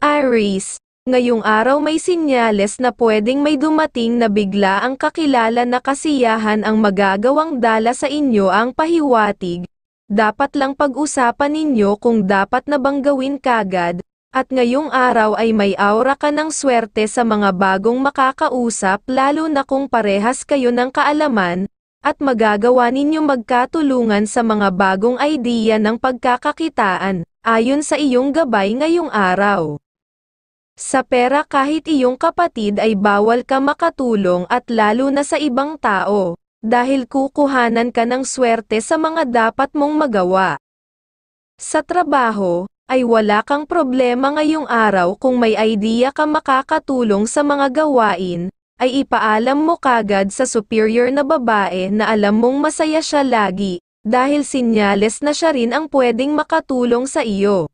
Aries, ngayong araw may sinyales na pwedeng may dumating na bigla ang kakilala na kasiyahan ang magagawang dala sa inyo ang pahiwatig. Dapat lang pag-usapan ninyo kung dapat na bang gawin kagad, at ngayong araw ay may aura ka ng swerte sa mga bagong makakausap lalo na kung parehas kayo ng kaalaman, at magagawa ninyo magkatulungan sa mga bagong idea ng pagkakakitaan, ayon sa iyong gabay ngayong araw. Sa pera kahit iyong kapatid ay bawal ka makatulong at lalo na sa ibang tao, dahil kukuhanan ka ng swerte sa mga dapat mong magawa. Sa trabaho, ay wala kang problema ngayong araw kung may idea ka makakatulong sa mga gawain, ay ipaalam mo kagad sa superior na babae na alam mong masaya siya lagi, dahil sinyales na siya rin ang pwedeng makatulong sa iyo.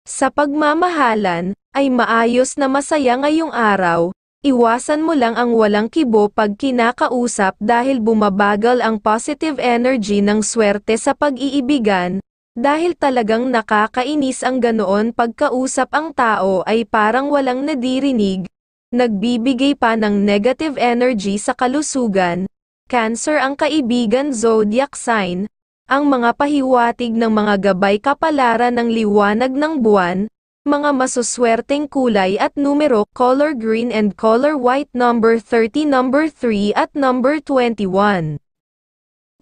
Sa pagmamahalan, ay maayos na masaya ngayong araw, iwasan mo lang ang walang kibo pag kinakausap dahil bumabagal ang positive energy ng swerte sa pag-iibigan, dahil talagang nakakainis ang ganoon pagkausap ang tao ay parang walang nadirinig, nagbibigay pa ng negative energy sa kalusugan. Cancer ang kaibigan zodiac sign, ang mga pahiwatig ng mga gabay kapalaran ng liwanag ng buwan, mga masuswerteng kulay at numero, color green and color white, number 30, number 3 at number 21.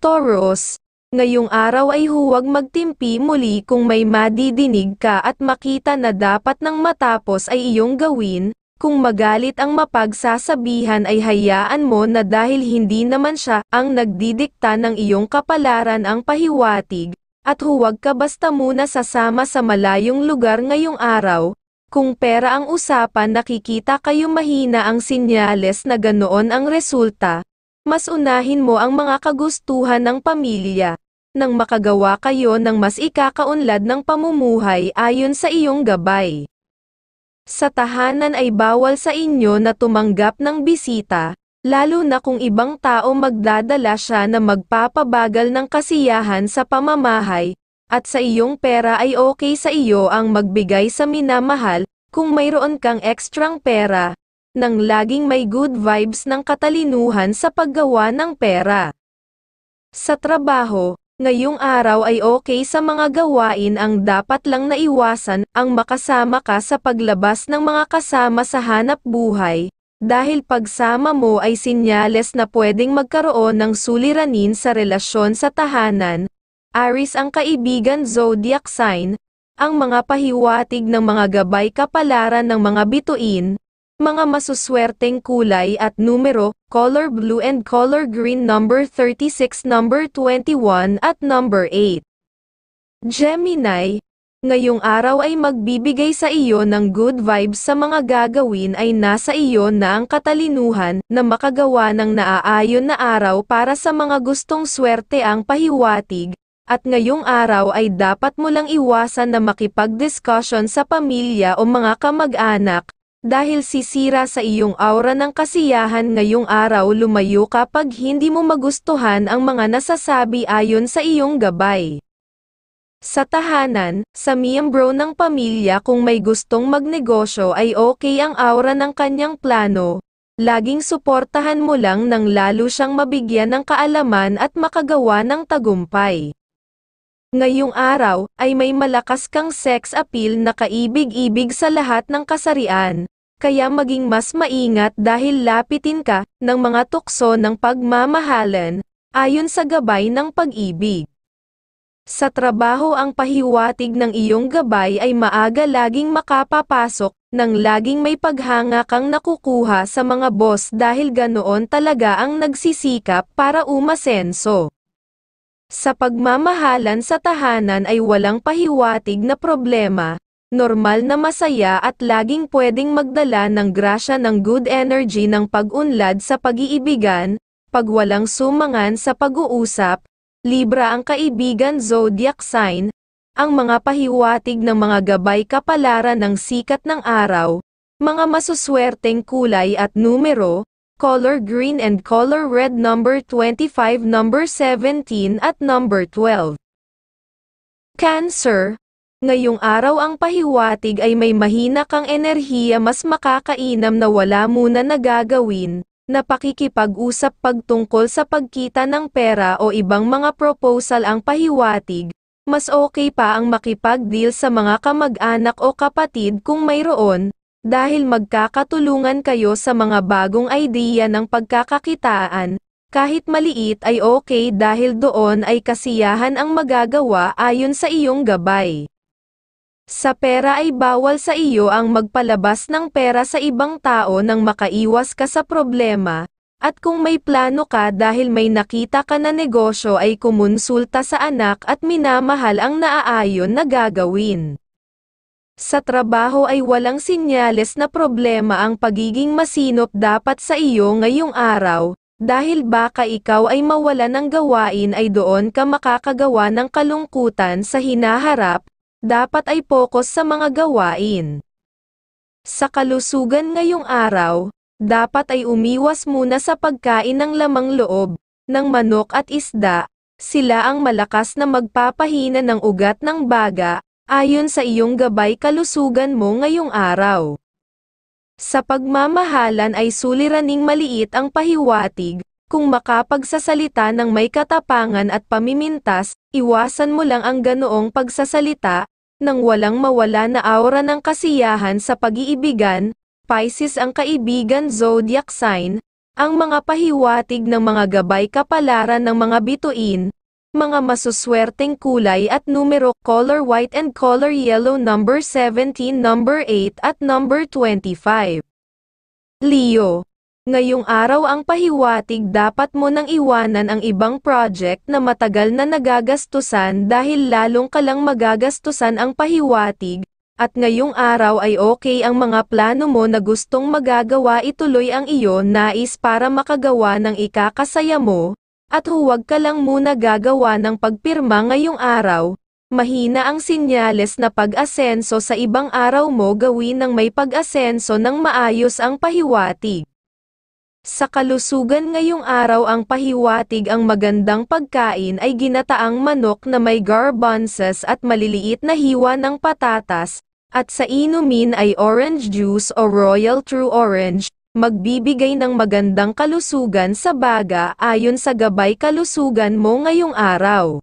Taurus, ngayong araw ay huwag magtimpi muli kung may madidinig ka at makita na dapat nang matapos ay iyong gawin, kung magalit ang mapagsasabihan ay hayaan mo na dahil hindi naman siya ang nagdidikta ng iyong kapalaran ang pahiwatig, at huwag ka basta muna sasama sa malayong lugar ngayong araw. Kung pera ang usapan, nakikita kayo mahina ang sinyales na ganoon ang resulta, mas unahin mo ang mga kagustuhan ng pamilya, nang makagawa kayo ng mas ikakaunlad ng pamumuhay ayon sa iyong gabay. Sa tahanan ay bawal sa inyo na tumanggap ng bisita, lalo na kung ibang tao magdadala siya na magpapabagal ng kasiyahan sa pamamahay, at sa iyong pera ay okay sa iyo ang magbigay sa minamahal, kung mayroon kang ekstrang pera, nang laging may good vibes ng katalinuhan sa paggawa ng pera. Sa trabaho, ngayong araw ay okay sa mga gawain, ang dapat lang naiwasan ang makasama ka sa paglabas ng mga kasama sa hanap buhay, dahil pagsama mo ay sinyales na pwedeng magkaroon ng suliranin sa relasyon sa tahanan. Aries ang kaibigan zodiac sign, ang mga pahiwatig ng mga gabay kapalaran ng mga bituin, mga masuswerteng kulay at numero, color blue and color green, number 36, number 21 at number 8. Gemini, ngayong araw ay magbibigay sa iyo ng good vibes, sa mga gagawin ay nasa iyo na ang katalinuhan na makagawa ng naaayon na araw para sa mga gustong swerte ang pahiwatig, at ngayong araw ay dapat mo lang iwasan na makipag-discussion sa pamilya o mga kamag-anak, dahil sisira sa iyong aura ng kasiyahan ngayong araw. Lumayo ka pag hindi mo magustuhan ang mga nasasabi ayon sa iyong gabay. Sa tahanan, sa miyembro ng pamilya kung may gustong magnegosyo ay okay ang aura ng kanyang plano, laging suportahan mo lang nang lalo siyang mabigyan ng kaalaman at makagawa ng tagumpay. Ngayong araw, ay may malakas kang sex appeal na kaibig-ibig sa lahat ng kasarian, kaya maging mas maingat dahil lapitin ka ng mga tukso ng pagmamahalan, ayon sa gabay ng pag-ibig. Sa trabaho ang pahiwatig ng iyong gabay ay maaga laging makapapasok, nang laging may paghanga kang nakukuha sa mga boss dahil ganoon talaga ang nagsisikap para umasenso. Sa pagmamahalan sa tahanan ay walang pahiwatig na problema, normal na masaya at laging pwedeng magdala ng grasya ng good energy ng pag-unlad sa pag-iibigan, pag walang sumangan sa pag-uusap. Libra ang kaibigan zodiac sign, ang mga pahiwatig ng mga gabay kapalaran ng sikat ng araw, mga masuswerteng kulay at numero, color green and color red, number 25, number 17 at number 12. Cancer, Ngayong araw ang pahiwatig ay may mahina kang enerhiya, mas makakainam na wala muna na gagawin, na pakikipag-usap pagtungkol sa pagkita ng pera o ibang mga proposal ang pahiwatig. Mas okay pa ang makipag-deal sa mga kamag-anak o kapatid kung mayroon, dahil magkakatulungan kayo sa mga bagong idea ng pagkakakitaan. Kahit maliit ay okay dahil doon ay kasiyahan ang magagawa ayon sa iyong gabay. Sa pera ay bawal sa iyo ang magpalabas ng pera sa ibang tao nang makaiwas ka sa problema, at kung may plano ka dahil may nakita ka na negosyo ay kumonsulta sa anak at minamahal ang naaayon na gagawin. Sa trabaho ay walang sinyales na problema ang pagiging masinop dapat sa iyo ngayong araw, dahil baka ikaw ay mawala ng gawain ay doon ka makakagawa ng kalungkutan sa hinaharap. Dapat ay focus sa mga gawain. Sa kalusugan ngayong araw, dapat ay umiwas muna sa pagkain ng lamang loob, ng manok at isda, sila ang malakas na magpapahina ng ugat ng baga, ayon sa iyong gabay kalusugan mo ngayong araw. Sa pagmamahalan ay suliraning maliit ang pahiwatig, kung makapagsasalita ng may katapangan at pamimintas, iwasan mo lang ang ganoong pagsasalita, nang walang mawala na aura ng kasiyahan sa pag-iibigan. Pisces ang kaibigan zodiac sign, ang mga pahiwatig ng mga gabay kapalaran ng mga bituin, mga masuswerteng kulay at numero, color white and color yellow, number 17, number 8 at number 25. Leo, ngayong araw ang pahiwatig dapat mo nang iwanan ang ibang project na matagal na nagagastusan dahil lalong ka lang magagastusan ang pahiwatig, at ngayong araw ay okay ang mga plano mo na gustong magagawa, ituloy ang iyo nais para makagawa ng ikakasaya mo, at huwag ka lang muna gagawa ng pagpirma ngayong araw. Mahina ang sinyales na pag-asenso sa ibang araw mo, gawin ng may pag-asenso ng maayos ang pahiwatig. Sa kalusugan ngayong araw ang pahiwatig ang magandang pagkain ay ginataang manok na may garbanzos at maliliit na hiwa ng patatas, at sa inumin ay orange juice o Royal True Orange, magbibigay ng magandang kalusugan sa baga ayon sa gabay kalusugan mo ngayong araw.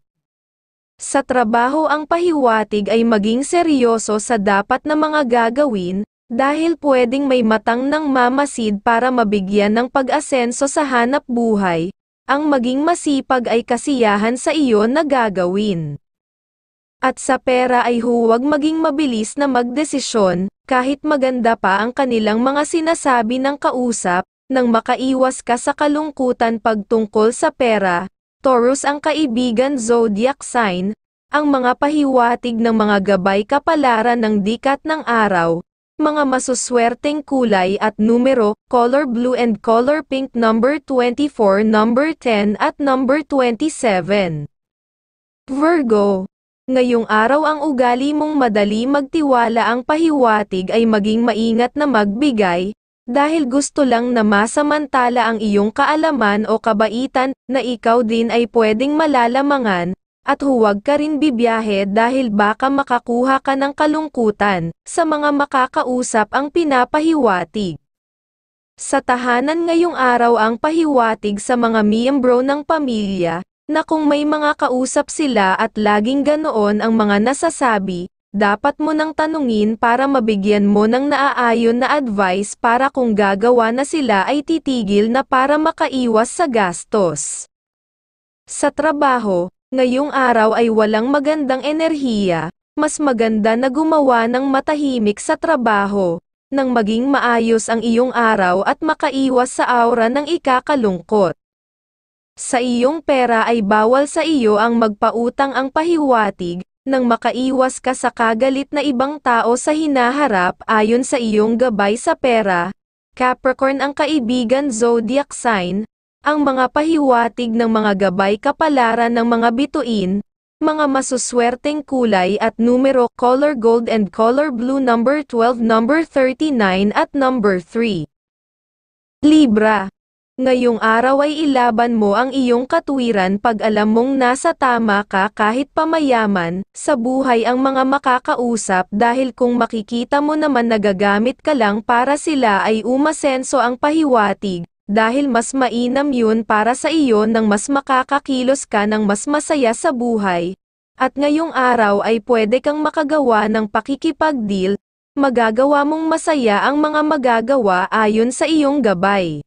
Sa trabaho ang pahiwatig ay maging seryoso sa dapat na mga gagawin, dahil pwedeng may matang ng mamasid para mabigyan ng pag-asenso sa hanap buhay, ang maging masipag ay kasiyahan sa iyo na gagawin. At sa pera ay huwag maging mabilis na magdesisyon, kahit maganda pa ang kanilang mga sinasabi ng kausap, nang makaiwas ka sa kalungkutan pagtungkol sa pera. Taurus ang kaibigan zodiac sign, ang mga pahiwatig ng mga gabay kapalaran ng dikat ng araw, mga masuswerteng kulay at numero, color blue and color pink, number 24, number 10 at number 27. Virgo, ngayong araw ang ugali mong madali magtiwala, ang pahiwatig ay maging maingat na magbigay, dahil gusto lang na masamantala ang iyong kaalaman o kabaitan, na ikaw din ay pwedeng malalamangan, at huwag ka rin bibiyahe dahil baka makakuha ka ng kalungkutan, sa mga makakausap ang pinapahiwatig. Sa tahanan ngayong araw ang pahiwatig sa mga miyembro ng pamilya, na kung may mga kausap sila at laging ganoon ang mga nasasabi, dapat mo nang tanungin para mabigyan mo ng naaayon na advice para kung gagawa na sila ay titigil na para makaiwas sa gastos. Sa trabaho, ngayong araw ay walang magandang enerhiya, mas maganda na gumawa ng matahimik sa trabaho, nang maging maayos ang iyong araw at makaiwas sa aura ng ikakalungkot. Sa iyong pera ay bawal sa iyo ang magpautang, ang pahiwatig, nang makaiwas ka sa kagalit na ibang tao sa hinaharap ayon sa iyong gabay sa pera. Capricorn ang kaibigan zodiac sign, ang mga pahiwatig ng mga gabay kapalaran ng mga bituin, mga masuswerteng kulay at numero, color gold and color blue, number 12, number 39 at number 3. Libra, Ngayong araw ay ilaban mo ang iyong katwiran pag alam mong nasa tama ka kahit pamayaman sa buhay ang mga makakausap dahil kung makikita mo naman nagagamit ka lang para sila ay umasenso ang pahiwatig, dahil mas mainam yun para sa iyo nang mas makakakilos ka ng mas masaya sa buhay. At ngayong araw ay pwede kang makagawa ng pakikipag-deal, magagawa mong masaya ang mga magagawa ayon sa iyong gabay.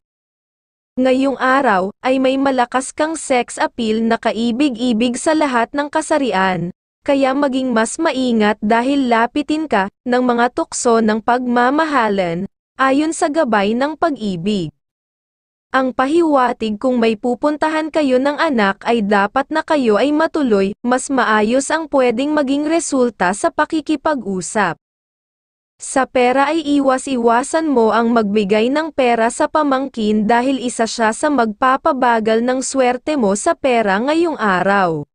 Ngayong araw, ay may malakas kang sex appeal na kaibig-ibig sa lahat ng kasarian, kaya maging mas maingat dahil lapitin ka ng mga tukso ng pagmamahalan, ayon sa gabay ng pag-ibig. Ang pahiwatig kung may pupuntahan kayo ng anak ay dapat na kayo ay matuloy, mas maayos ang pwedeng maging resulta sa pakikipag-usap. Sa pera ay iwas-iwasan mo ang magbigay ng pera sa pamangkin dahil isa siya sa magpapabagal ng swerte mo sa pera ngayong araw.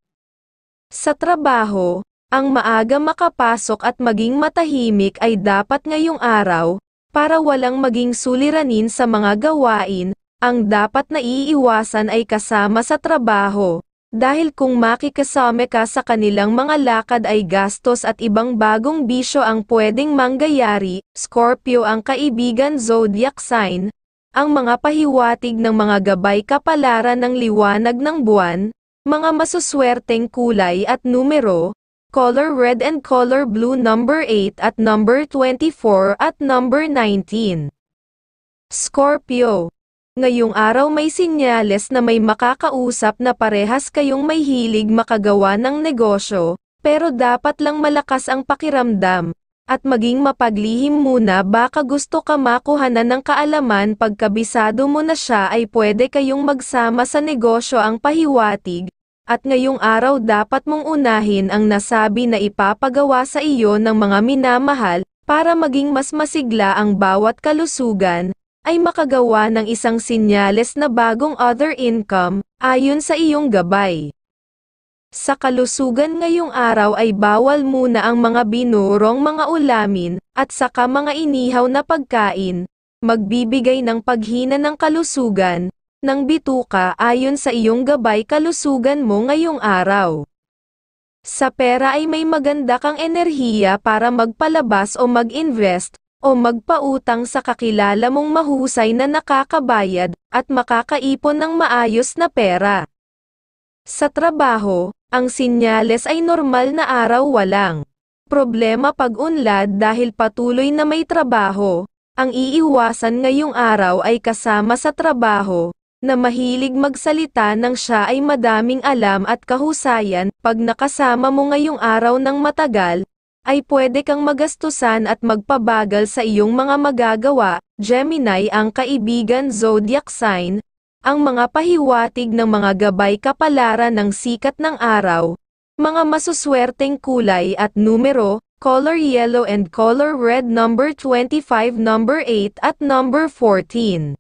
Sa trabaho, ang maaga makapasok at maging matahimik ay dapat ngayong araw, para walang maging suliranin sa mga gawain, ang dapat na iiwasan ay kasama sa trabaho. Dahil kung makikasama ka sa kanilang mga lakad ay gastos at ibang bagong bisyo ang pwedeng mangyayari. Scorpio ang kaibigan zodiac sign, ang mga pahiwatig ng mga gabay kapalaran ng liwanag ng buwan, mga masuswerteng kulay at numero, color red and color blue number 8 at number 24 at number 19. Scorpio. Ngayong araw may sinyales na may makakausap na parehas kayong may hilig makagawa ng negosyo, pero dapat lang malakas ang pakiramdam, at maging mapaglihim muna baka gusto ka makuhanan ng kaalaman pagkabisado mo na siya ay pwede kayong magsama sa negosyo ang pahiwatig, at ngayong araw dapat mong unahin ang nasabi na ipapagawa sa iyo ng mga minamahal, para maging mas masigla ang bawat kalusugan, ay makagawa ng isang sinyales na bagong other income, ayon sa iyong gabay. Sa kalusugan ngayong araw ay bawal muna ang mga binurong mga ulamin, at saka mga inihaw na pagkain, magbibigay ng paghina ng kalusugan, ng bituka ayon sa iyong gabay kalusugan mo ngayong araw. Sa pera ay may maganda kang enerhiya para magpalabas o mag-invest, o magpautang sa kakilala mong mahusay na nakakabayad, at makakaipon ng maayos na pera. Sa trabaho, ang sinyales ay normal na araw walang problema pag-unlad dahil patuloy na may trabaho. Ang iiwasan ngayong araw ay kasama sa trabaho, na mahilig magsalita ng siya ay madaming alam at kahusayan. Pag nakasama mo ngayong araw ng matagal, ay pwede kang magastusan at magpabagal sa iyong mga magagawa. Gemini ang kaibigan zodiac sign, ang mga pahiwatig ng mga gabay kapalaran ng sikat ng araw, mga masuswerteng kulay at numero, color yellow and color red number 25 number 8 at number 14.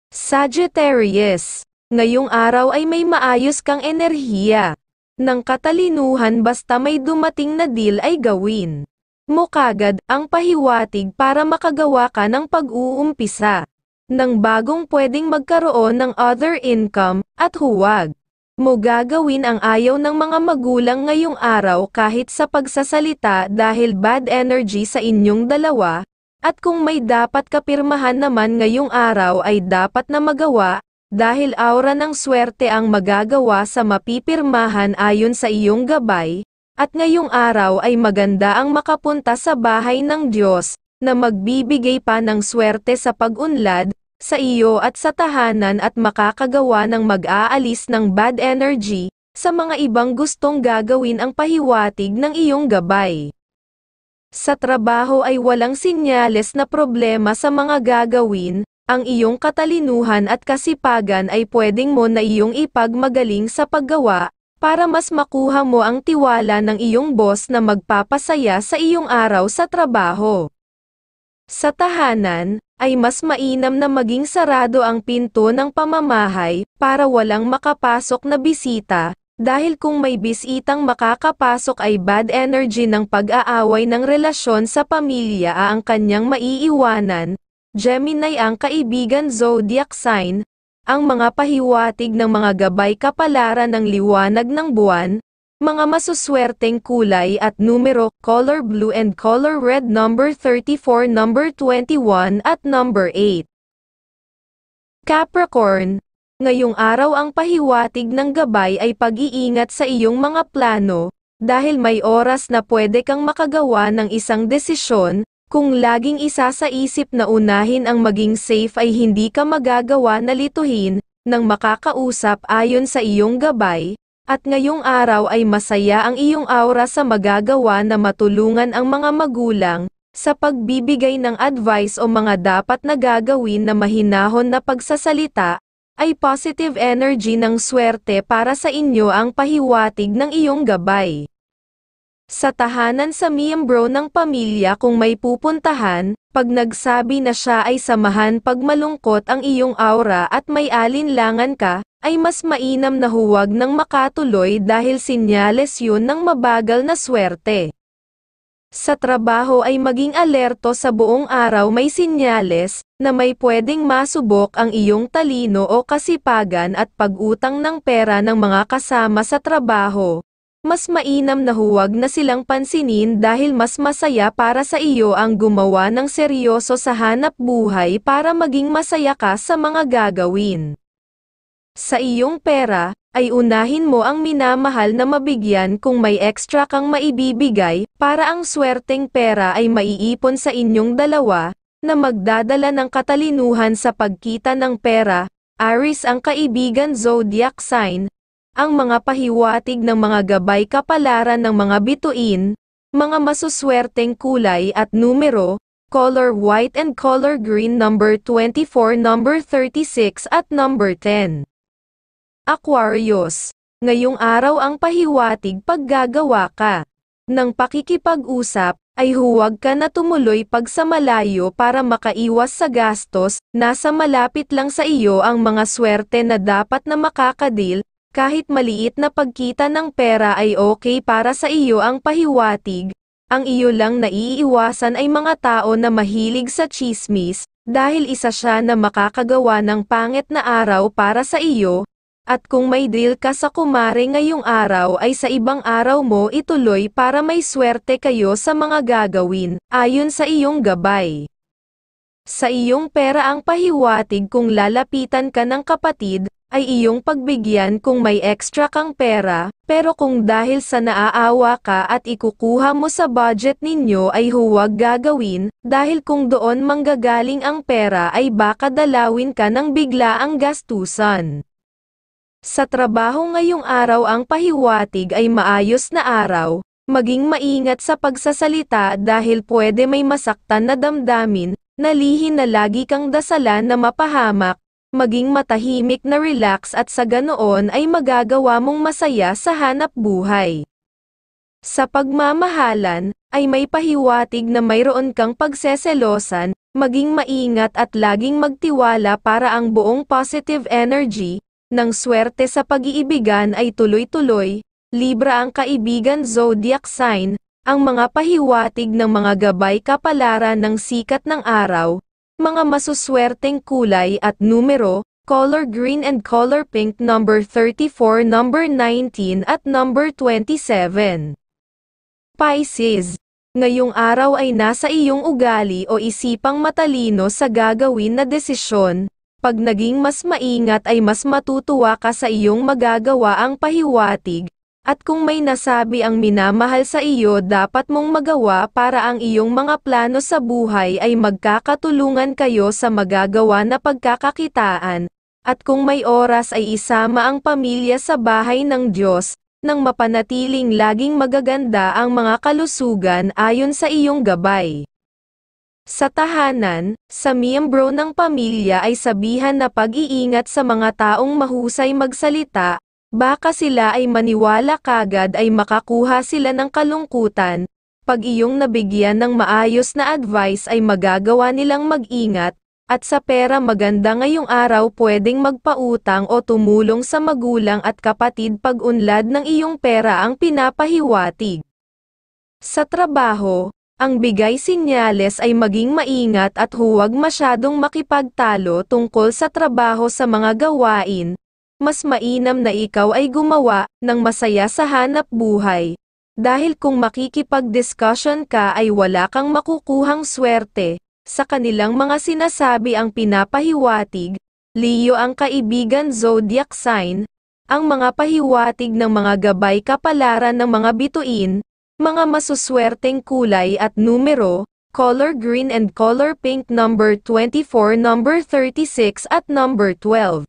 Sagittarius, ngayong araw ay may maayos kang enerhiya ng katalinuhan basta may dumating na deal ay gawin mo kagad ang pahiwatig para makagawa ka ng pag-uumpisa ng bagong pwedeng magkaroon ng other income, at huwag mo gagawin ang ayaw ng mga magulang ngayong araw kahit sa pagsasalita dahil bad energy sa inyong dalawa, at kung may dapat kapirmahan naman ngayong araw ay dapat na magawa, dahil aura ng swerte ang magagawa sa mapipirmahan ayon sa iyong gabay, at ngayong araw ay maganda ang makapunta sa bahay ng Diyos, na magbibigay pa ng swerte sa pag-unlad, sa iyo at sa tahanan at makakagawa ng mag-aalis ng bad energy, sa mga ibang gustong gagawin ang pahiwatig ng iyong gabay. Sa trabaho ay walang sinyales na problema sa mga gagawin, ang iyong katalinuhan at kasipagan ay pwedeng mo na iyong ipagmagaling sa paggawa, para mas makuha mo ang tiwala ng iyong boss na magpapasaya sa iyong araw sa trabaho. Sa tahanan, ay mas mainam na maging sarado ang pinto ng pamamahay, para walang makapasok na bisita, dahil kung may bisitang makakapasok ay bad energy ng pag-aaway ng relasyon sa pamilya ang kanyang maiiwanan. Gemini ang kaibigan zodiac sign, ang mga pahiwatig ng mga gabay kapalaran ng liwanag ng buwan, mga masuswerteng kulay at numero, color blue and color red, number 34, number 21 at number 8. Capricorn, ngayong araw ang pahiwatig ng gabay ay pag-iingat sa iyong mga plano, dahil may oras na pwede kang makagawa ng isang desisyon. Kung laging isa sa isip na unahin ang maging safe ay hindi ka magagawa na lituhin ng makakausap ayon sa iyong gabay, at ngayong araw ay masaya ang iyong aura sa magagawa na matulungan ang mga magulang sa pagbibigay ng advice o mga dapat na gagawin na mahinahon na pagsasalita, ay positive energy ng swerte para sa inyo ang pahiwatig ng iyong gabay. Sa tahanan sa miyembro ng pamilya kung may pupuntahan, pag nagsabi na siya ay samahan pag malungkot ang iyong aura at may alinlangan ka, ay mas mainam na huwag nang makatuloy dahil sinyales yun ng mabagal na swerte. Sa trabaho ay maging alerto sa buong araw, may sinyales na may pwedeng masubok ang iyong talino o kasipagan at pag-utang ng pera ng mga kasama sa trabaho. Mas mainam na huwag na silang pansinin dahil mas masaya para sa iyo ang gumawa ng seryoso sa hanap buhay para maging masaya ka sa mga gagawin. Sa iyong pera, ay unahin mo ang minamahal na mabigyan kung may extra kang maibibigay, para ang swerteng pera ay maiipon sa inyong dalawa, na magdadala ng katalinuhan sa pagkita ng pera. Aries ang kaibigan zodiac sign, ang mga pahiwatig ng mga gabay kapalaran ng mga bituin, mga masuswerteng kulay at numero, color white and color green, number 24, number 36 at number 10. Aquarius, ngayong araw ang pahiwatig paggagawa ka ng pakikipag-usap, ay huwag ka na tumuloy pag sa malayo para makaiwas sa gastos. Nasa malapit lang sa iyo ang mga swerte na dapat na makakadil, kahit maliit na pagkita ng pera ay okay para sa iyo ang pahiwatig. Ang iyo lang naiiwasan ay mga tao na mahilig sa chismis, dahil isa siya na makakagawa ng pangit na araw para sa iyo. At kung may deal ka sa kumare ngayong araw ay sa ibang araw mo ituloy para may swerte kayo sa mga gagawin, ayon sa iyong gabay. Sa iyong pera ang pahiwatig kung lalapitan ka ng kapatid, ay iyong pagbigyan kung may extra kang pera, pero kung dahil sa naaawa ka at ikukuha mo sa budget ninyo ay huwag gagawin, dahil kung doon manggagaling ang pera ay baka dalawin ka ng biglaang gastusan. Sa trabaho ngayong araw ang pahiwatig ay maayos na araw, maging maingat sa pagsasalita dahil pwede may masaktan na damdamin, nalihin na lagi kang dasalan na mapahamak, maging matahimik na relax at sa ganoon ay magagawa mong masaya sa hanap buhay. Sa pagmamahalan, ay may pahiwatig na mayroon kang pagseselosan, maging maingat at laging magtiwala para ang buong positive energy ng swerte sa pag-iibigan ay tuloy-tuloy. Libra ang kaibigan zodiac sign, ang mga pahiwatig ng mga gabay kapalaran ng sikat ng araw, mga masuswerteng kulay at numero, color green and color pink, number 34, number 19 at number 27. Pisces, ngayong araw ay nasa iyong ugali o isipang matalino sa gagawin na desisyon. Pag naging mas maingat ay mas matutuwa ka sa iyong magagawa ang pahiwatig, at kung may nasabi ang minamahal sa iyo dapat mong magawa para ang iyong mga plano sa buhay ay magkakatulungan kayo sa magagawa na pagkakakitaan, at kung may oras ay isama ang pamilya sa bahay ng Diyos, nang mapanatiling laging magaganda ang mga kalusugan ayon sa iyong gabay. Sa tahanan, sa miyembro ng pamilya ay sabihan na pag-iingat sa mga taong mahusay magsalita, baka sila ay maniwala kagad ay makakuha sila ng kalungkutan. Pag iyong nabigyan ng maayos na advice ay magagawa nilang mag-ingat, at sa pera maganda ngayong araw pwedeng magpautang o tumulong sa magulang at kapatid pag unlad ng iyong pera ang pinapahiwatig. Sa trabaho, Ang bigay sinyales ay maging maingat at huwag masyadong makipagtalo tungkol sa trabaho sa mga gawain. Mas mainam na ikaw ay gumawa ng masaya sa hanap buhay. Dahil kung makikipag-discussion ka ay wala kang makukuhang swerte. Sa kanilang mga sinasabi ang pinapahiwatig, Leo ang kaibigan zodiac sign, ang mga pahiwatig ng mga gabay kapalaran ng mga bituin, mga masuswerteng kulay at numero, color green and color pink number 24, number 36 at number 12.